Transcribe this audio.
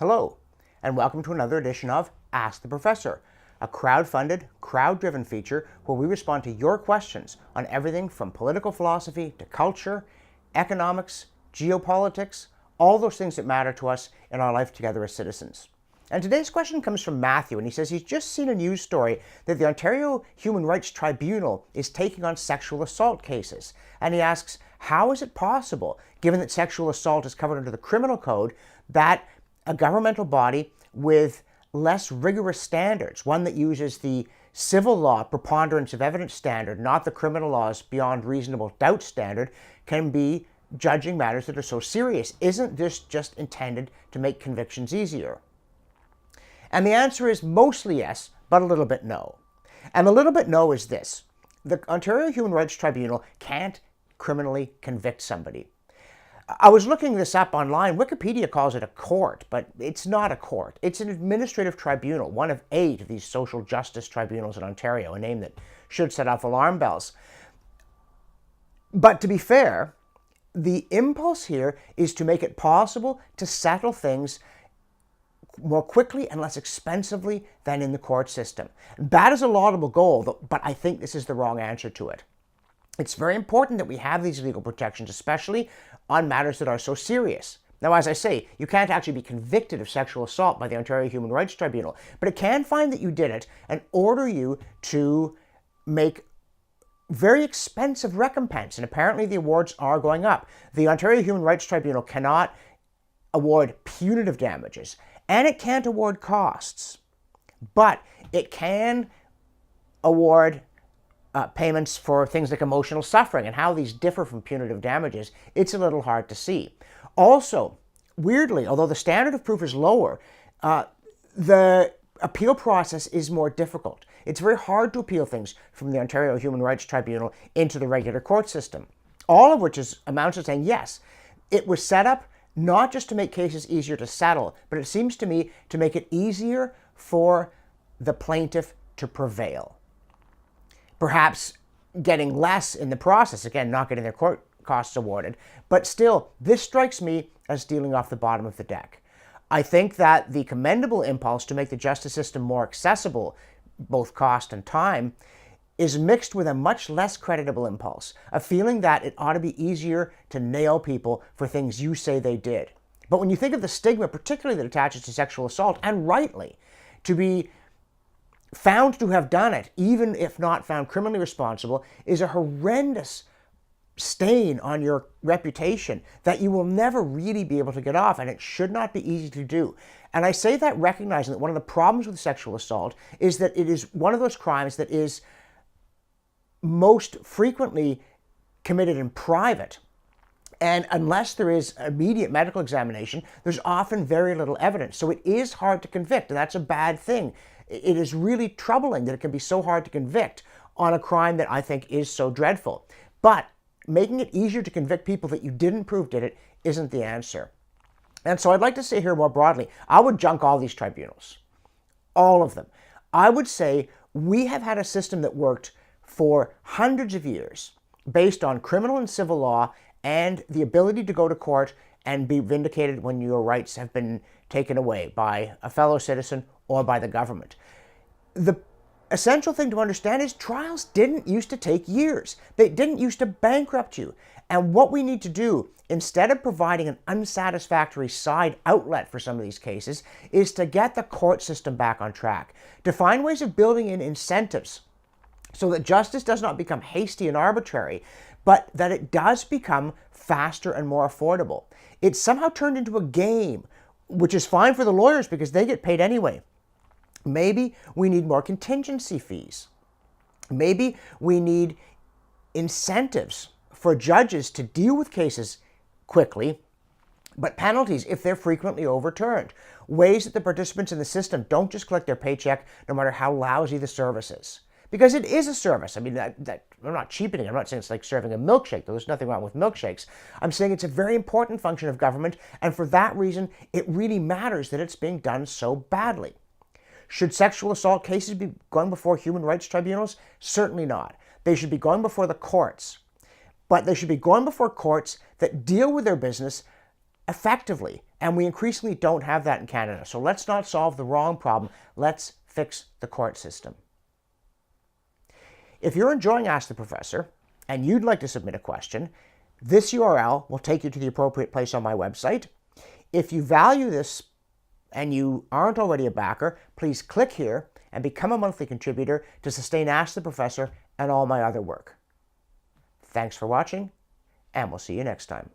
Hello, and welcome to another edition of Ask the Professor, a crowd-funded, crowd-driven feature where we respond to your questions on everything from political philosophy to culture, economics, geopolitics, all those things that matter to us in our life together as citizens. And today's question comes from Matthew, and he says he's just seen a news story that the Ontario Human Rights Tribunal is taking on sexual assault cases. And he asks, how is it possible, given that sexual assault is covered under the criminal code, that a governmental body with less rigorous standards, one that uses the civil law preponderance of evidence standard, not the criminal law's beyond reasonable doubt standard, can be judging matters that are so serious? Isn't this just intended to make convictions easier? And the answer is mostly yes, but a little bit no. And a little bit no is this. The Ontario Human Rights Tribunal can't criminally convict somebody. I was looking this up online. Wikipedia calls it a court, but it's not a court. It's an administrative tribunal, one of 8 of these social justice tribunals in Ontario, a name that should set off alarm bells. But to be fair, the impulse here is to make it possible to settle things more quickly and less expensively than in the court system. That is a laudable goal, but I think this is the wrong answer to it. It's very important that we have these legal protections, especially on matters that are so serious. Now, as I say, you can't actually be convicted of sexual assault by the Ontario Human Rights Tribunal, but it can find that you did it and order you to make very expensive recompense, and apparently the awards are going up. The Ontario Human Rights Tribunal cannot award punitive damages, and it can't award costs, but it can award payments for things like emotional suffering, and how these differ from punitive damages, it's a little hard to see. Also, weirdly, although the standard of proof is lower, the appeal process is more difficult. It's very hard to appeal things from the Ontario Human Rights Tribunal into the regular court system, all of which amounts to saying, yes, it was set up not just to make cases easier to settle, but it seems to me to make it easier for the plaintiff to prevail. Perhaps getting less in the process, again, not getting their court costs awarded, but still, this strikes me as dealing off the bottom of the deck. I think that the commendable impulse to make the justice system more accessible, both cost and time, is mixed with a much less creditable impulse, a feeling that it ought to be easier to nail people for things you say they did. But when you think of the stigma, particularly that attaches to sexual assault, and rightly, to be found to have done it, even if not found criminally responsible, is a horrendous stain on your reputation that you will never really be able to get off, and it should not be easy to do. And I say that recognizing that one of the problems with sexual assault is that it is one of those crimes that is most frequently committed in private. And unless there is immediate medical examination, there's often very little evidence. So it is hard to convict, and that's a bad thing. It is really troubling that it can be so hard to convict on a crime that I think is so dreadful. But making it easier to convict people that you didn't prove did it isn't the answer. And so I'd like to say here more broadly, I would junk all these tribunals. All of them. I would say we have had a system that worked for hundreds of years based on criminal and civil law and the ability to go to court and be vindicated when your rights have been taken away by a fellow citizen or by the government. The essential thing to understand is trials didn't used to take years. They didn't used to bankrupt you. And what we need to do, instead of providing an unsatisfactory side outlet for some of these cases, is to get the court system back on track, to find ways of building in incentives so that justice does not become hasty and arbitrary, but that it does become faster and more affordable. It's somehow turned into a game, which is fine for the lawyers because they get paid anyway. Maybe we need more contingency fees. Maybe we need incentives for judges to deal with cases quickly, but penalties if they're frequently overturned. Ways that the participants in the system don't just collect their paycheck no matter how lousy the service is. Because it is a service. I mean, I'm not cheapening. I'm not saying it's like serving a milkshake, though there's nothing wrong with milkshakes. I'm saying it's a very important function of government, and for that reason, it really matters that it's being done so badly. Should sexual assault cases be going before human rights tribunals? Certainly not. They should be going before the courts. But they should be going before courts that deal with their business effectively And we increasingly don't have that in Canada. So let's not solve the wrong problem. Let's fix the court system. If you're enjoying Ask the Professor and you'd like to submit a question, this URL will take you to the appropriate place on my website. If you value this and you aren't already a backer, please click here and become a monthly contributor to sustain Ask the Professor and all my other work. Thanks for watching, and we'll see you next time.